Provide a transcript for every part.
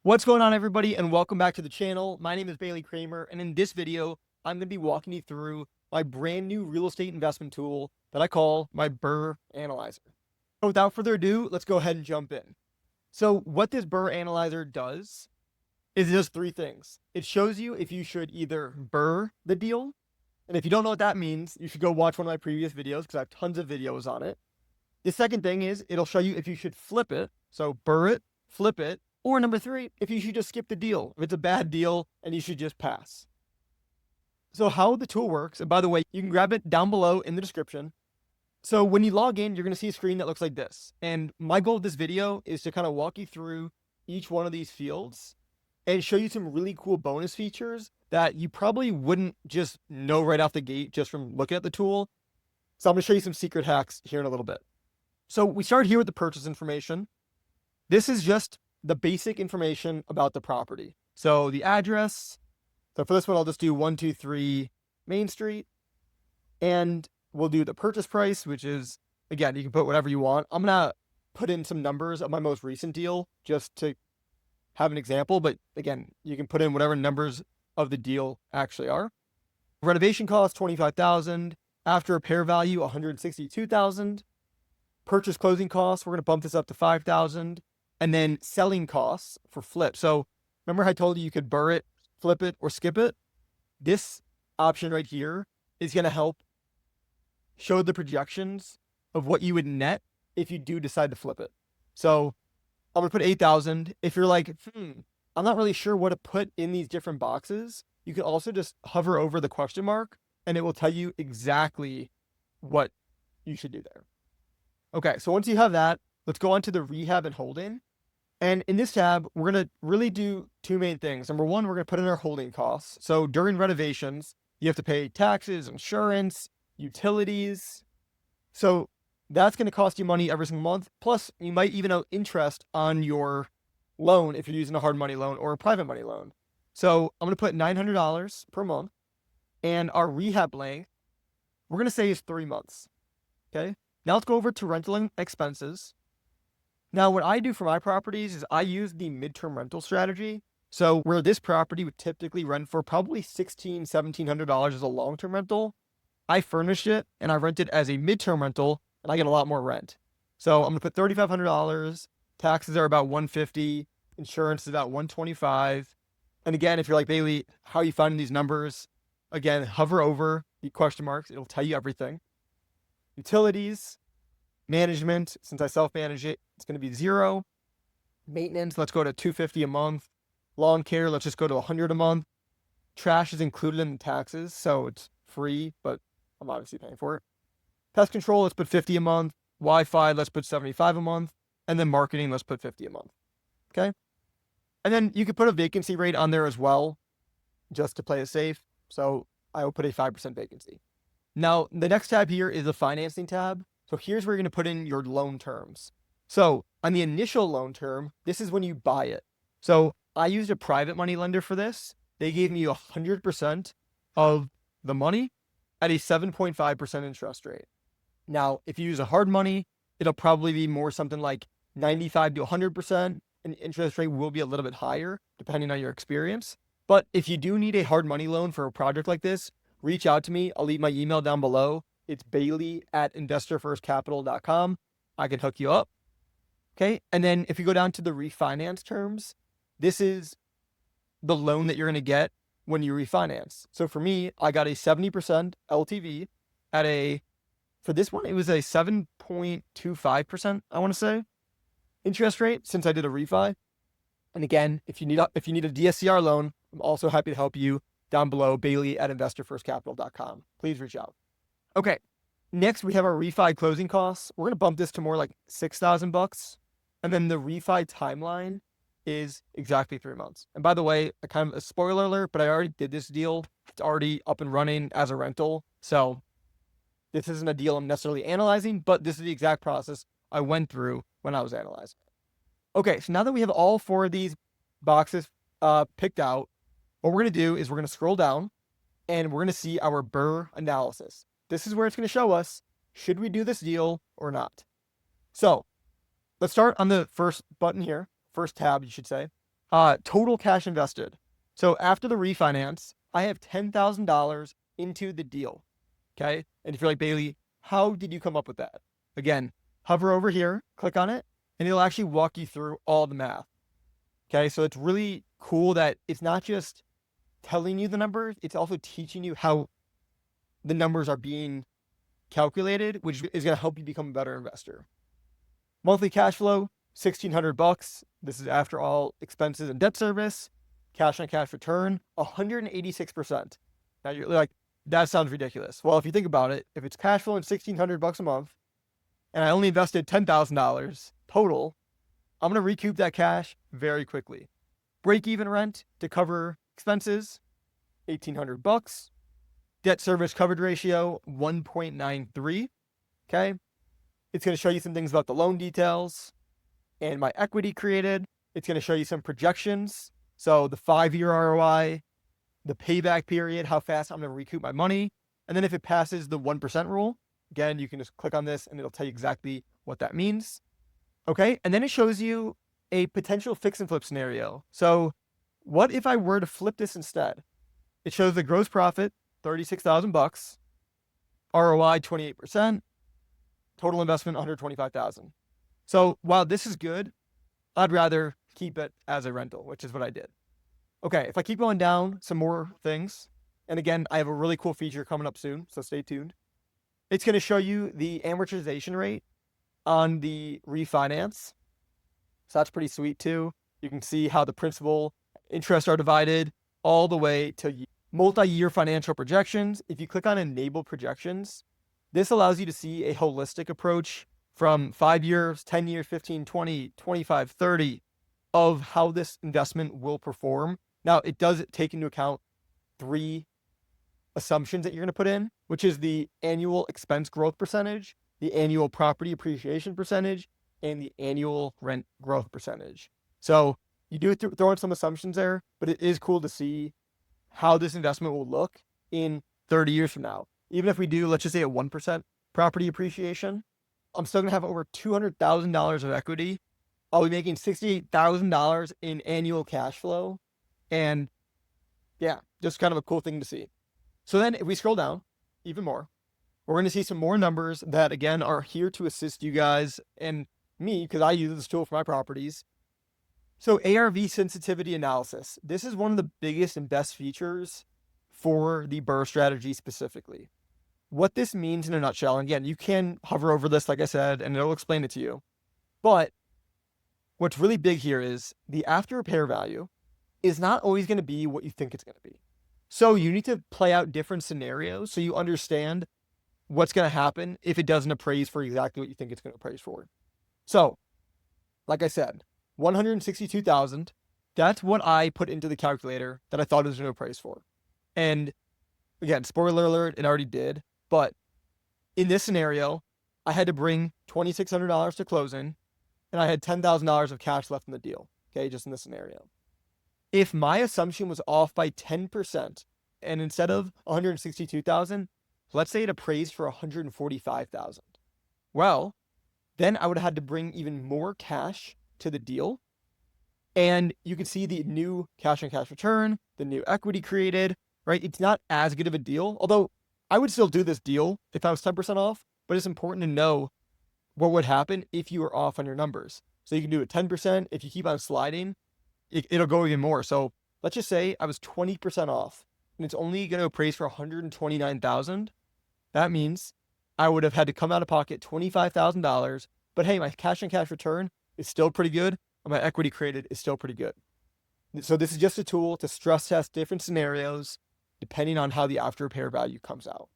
What's going on, everybody, and welcome back to the channel. My name is Kramer, and in this video, I'm going to be walking you through my brand new real estate investment tool that I call my BRRRR Analyzer. So without further ado, let's go ahead and jump in. So what this BRRRR Analyzer does is it does three things. It shows you if you should either BRRRR the deal, and if you don't know what that means, you should go watch one of my previous videos because I have tons of videos on it. The second thing is it'll show you if you should flip it, so BRRRR it, flip it, or number three, if you should just skip the deal, if it's a bad deal and you should just pass. So how the tool works, and by the way, you can grab it down below in the description. So when you log in, you're going to see a screen that looks like this. And my goal of this video is to kind of walk you through each one of these fields and show you some really cool bonus features that you probably wouldn't just know right off the gate just from looking at the tool. So I'm going to show you some secret hacks here in a little bit. So we start here with the purchase information. This is just the basic information about the property. So the address. So for this one, I'll just do 123 Main Street. And we'll do the purchase price, which is, again, you can put whatever you want. I'm going to put in some numbers of my most recent deal just to have an example. But again, you can put in whatever numbers of the deal actually are. Renovation cost, $25,000. After repair value, $162,000. Purchase closing costs, we're going to bump this up to $5,000. And then selling costs for flip. So remember I told you could BRRRR it, flip it, or skip it? This option right here is going to help show the projections of what you would net if you do decide to flip it. So I'm going to put 8,000. If you're like, I'm not really sure what to put in these different boxes, you can also just hover over the question mark and it will tell you exactly what you should do there. Okay, so once you have that, let's go on to the rehab and holding. And in this tab, we're going to really do two main things. Number one, we're going to put in our holding costs. So during renovations, you have to pay taxes, insurance, utilities. So that's going to cost you money every single month. Plus, you might even owe interest on your loan if you're using a hard money loan or a private money loan. So I'm going to put $900 per month. And our rehab length, we're going to say is 3 months. Okay. Now let's go over to rental expenses. Now, what I do for my properties is I use the midterm rental strategy. So where this property would typically rent for probably $1,600, $1,700 as a long-term rental, I furnish it and I rent it as a midterm rental and I get a lot more rent. So I'm going to put $3,500. Taxes are about $150. Insurance is about $125. And again, if you're like, Bailey, how are you finding these numbers? Again, hover over the question marks. It'll tell you everything. Utilities, management, since I self-manage it, it's going to be 0. Maintenance, let's go to $250 a month. Lawn care, let's just go to $100 a month. Trash is included in the taxes, so it's free, but I'm obviously paying for it. Pest control, let's put $50 a month. Wi-Fi, let's put $75 a month. And then marketing, let's put $50 a month. Okay? And then you could put a vacancy rate on there as well, just to play it safe. So I will put a 5% vacancy. Now, the next tab here is the financing tab. So here's where you're going to put in your loan terms. So on the initial loan term, this is when you buy it. So I used a private money lender for this. They gave me 100% of the money at a 7.5% interest rate. Now, if you use a hard money, it'll probably be more something like 95 to 100%, and interest rate will be a little bit higher depending on your experience. But if you do need a hard money loan for a project like this, reach out to me. I'll leave my email down below. It's bailey@investorfirstcapital.com. I can hook you up. Okay. And then if you go down to the refinance terms, this is the loan that you're going to get when you refinance. So for me, I got a 70% LTV at for this one, it was a 7.25%, I want to say, interest rate since I did a refi. And again, if you need a DSCR loan, I'm also happy to help you down below, bailey@investorfirstcapital.com. Please reach out. Okay, next we have our refi closing costs. We're going to bump this to more like $6,000. And then the refi timeline is exactly 3 months. And by the way, a kind of a spoiler alert, but I already did this deal. It's already up and running as a rental. So this isn't a deal I'm necessarily analyzing, but this is the exact process I went through when I was analyzing. Okay, so now that we have all 4 of these boxes picked out, what we're going to do is we're going to scroll down and we're going to see our BRRRR analysis. This is where it's going to show us, should we do this deal or not? So let's start on the first button here, first tab, you should say. Total cash invested. So after the refinance, I have $10,000 into the deal. Okay. And if you're like, Bailey, how did you come up with that? Again, hover over here, click on it, and it'll actually walk you through all the math. Okay. So it's really cool that it's not just telling you the numbers, it's also teaching you how the numbers are being calculated, which is going to help you become a better investor. Monthly cash flow, $1,600. This is after all expenses and debt service. Cash on cash return, 186%. Now you're like, that sounds ridiculous. Well, if you think about it, if it's cash flow and $1,600 a month, and I only invested $10,000 total, I'm going to recoup that cash very quickly. Break even rent to cover expenses, $1,800. Debt service coverage ratio, 1.93. Okay. It's going to show you some things about the loan details and my equity created. It's going to show you some projections. So the 5-year ROI, the payback period, how fast I'm going to recoup my money. And then if it passes the 1% rule, again, you can just click on this and it'll tell you exactly what that means. Okay. And then it shows you a potential fix and flip scenario. So what if I were to flip this instead? It shows the gross profit, $36,000, ROI 28%, total investment $125,000. So while this is good, I'd rather keep it as a rental, which is what I did. Okay, if I keep going down, some more things. And again, I have a really cool feature coming up soon, so stay tuned. It's going to show you the amortization rate on the refinance. So that's pretty sweet too. You can see how the principal interest are divided all the way to multi-year financial projections. If you click on enable projections, this allows you to see a holistic approach from 5 years, 10 years, 15, 20, 25, 30 of how this investment will perform. Now, it does take into account 3 assumptions that you're going to put in, which is the annual expense growth percentage, the annual property appreciation percentage, and the annual rent growth percentage. So you do throw in some assumptions there, but it is cool to see how this investment will look in 30 years from now. Even if we do, let's just say a 1% property appreciation, I'm still going to have over $200,000 of equity. I'll be making $68,000 in annual cash flow. And yeah, just kind of a cool thing to see. So then if we scroll down even more, we're going to see some more numbers that, again, are here to assist you guys and me, because I use this tool for my properties. So ARV sensitivity analysis. This is one of the biggest and best features for the BRRRR strategy specifically. What this means in a nutshell, and again, you can hover over this, like I said, and it'll explain it to you. But what's really big here is the after repair value is not always going to be what you think it's going to be. So you need to play out different scenarios so you understand what's going to happen if it doesn't appraise for exactly what you think it's going to appraise for. So, like I said, 162,000, that's what I put into the calculator that I thought it was going to appraise for. And again, spoiler alert, it already did. But in this scenario, I had to bring $2,600 to closing, and I had $10,000 of cash left in the deal. Okay, just in this scenario. If my assumption was off by 10%, and instead of 162,000, let's say it appraised for 145,000. Well, then I would have had to bring even more cash to the deal. And you can see the new cash on cash return, the new equity created, right? It's not as good of a deal, although I would still do this deal if I was 10% off, but it's important to know what would happen if you were off on your numbers. So you can do it 10%. If you keep on sliding, it'll go even more. So let's just say I was 20% off and it's only going to appraise for 129,000. That means I would have had to come out of pocket $25,000, but hey, my cash on cash return is still pretty good. And my equity created is still pretty good. So this is just a tool to stress test different scenarios depending on how the after repair value comes out.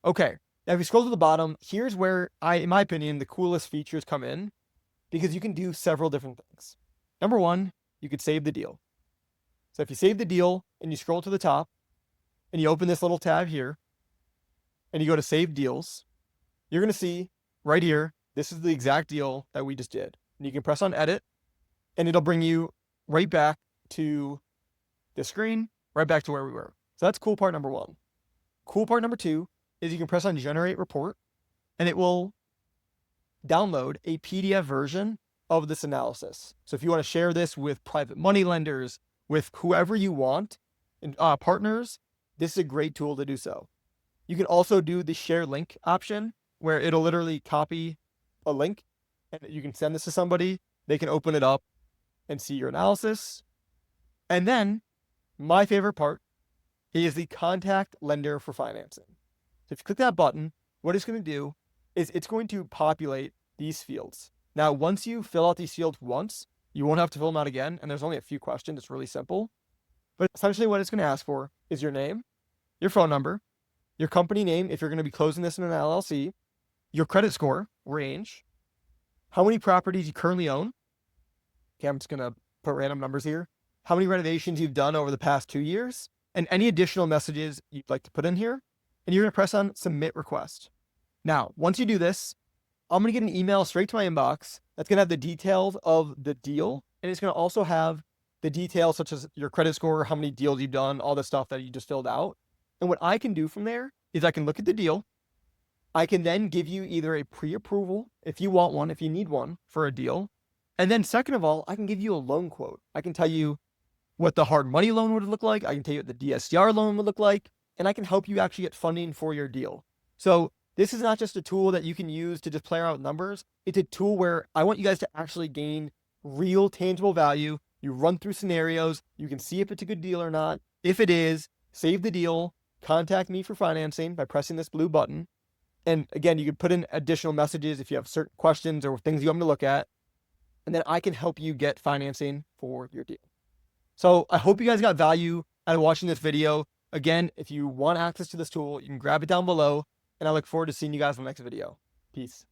Okay, now if you scroll to the bottom, here's where in my opinion, the coolest features come in because you can do several different things. Number one, you could save the deal. So if you save the deal and you scroll to the top and you open this little tab here and you go to save deals, you're going to see right here, this is the exact deal that we just did. And you can press on edit and it'll bring you right back to the screen, right back to where we were. So that's cool part number one. Cool part number two is you can press on generate report and it will download a PDF version of this analysis. So if you want to share this with private money lenders, with whoever you want, and partners, this is a great tool to do so. You can also do the share link option where it'll literally copy a link and you can send this to somebody. They can open it up and see your analysis. And then my favorite part is the contact lender for financing. So if you click that button, what it's going to do is it's going to populate these fields. Now, once you fill out these fields once, you won't have to fill them out again. And there's only a few questions. It's really simple. But essentially what it's going to ask for is your name, your phone number, your company name if you're going to be closing this in an LLC, your credit score range, how many properties you currently own. Okay, I'm just going to put random numbers here. How many renovations you've done over the past 2 years, and any additional messages you'd like to put in here. And you're going to press on submit request. Now, once you do this, I'm going to get an email straight to my inbox that's going to have the details of the deal. And it's going to also have the details such as your credit score, how many deals you've done, all the stuff that you just filled out. And what I can do from there is I can look at the deal. I can then give you either a pre-approval if you want one, if you need one for a deal. And then second of all, I can give you a loan quote. I can tell you what the hard money loan would look like. I can tell you what the DSCR loan would look like, and I can help you actually get funding for your deal. So this is not just a tool that you can use to just play around with numbers. It's a tool where I want you guys to actually gain real tangible value. You run through scenarios. You can see if it's a good deal or not. If it is, save the deal, contact me for financing by pressing this blue button. And again, you can put in additional messages if you have certain questions or things you want me to look at. And then I can help you get financing for your deal. So I hope you guys got value out of watching this video. Again, if you want access to this tool, you can grab it down below. And I look forward to seeing you guys in the next video. Peace.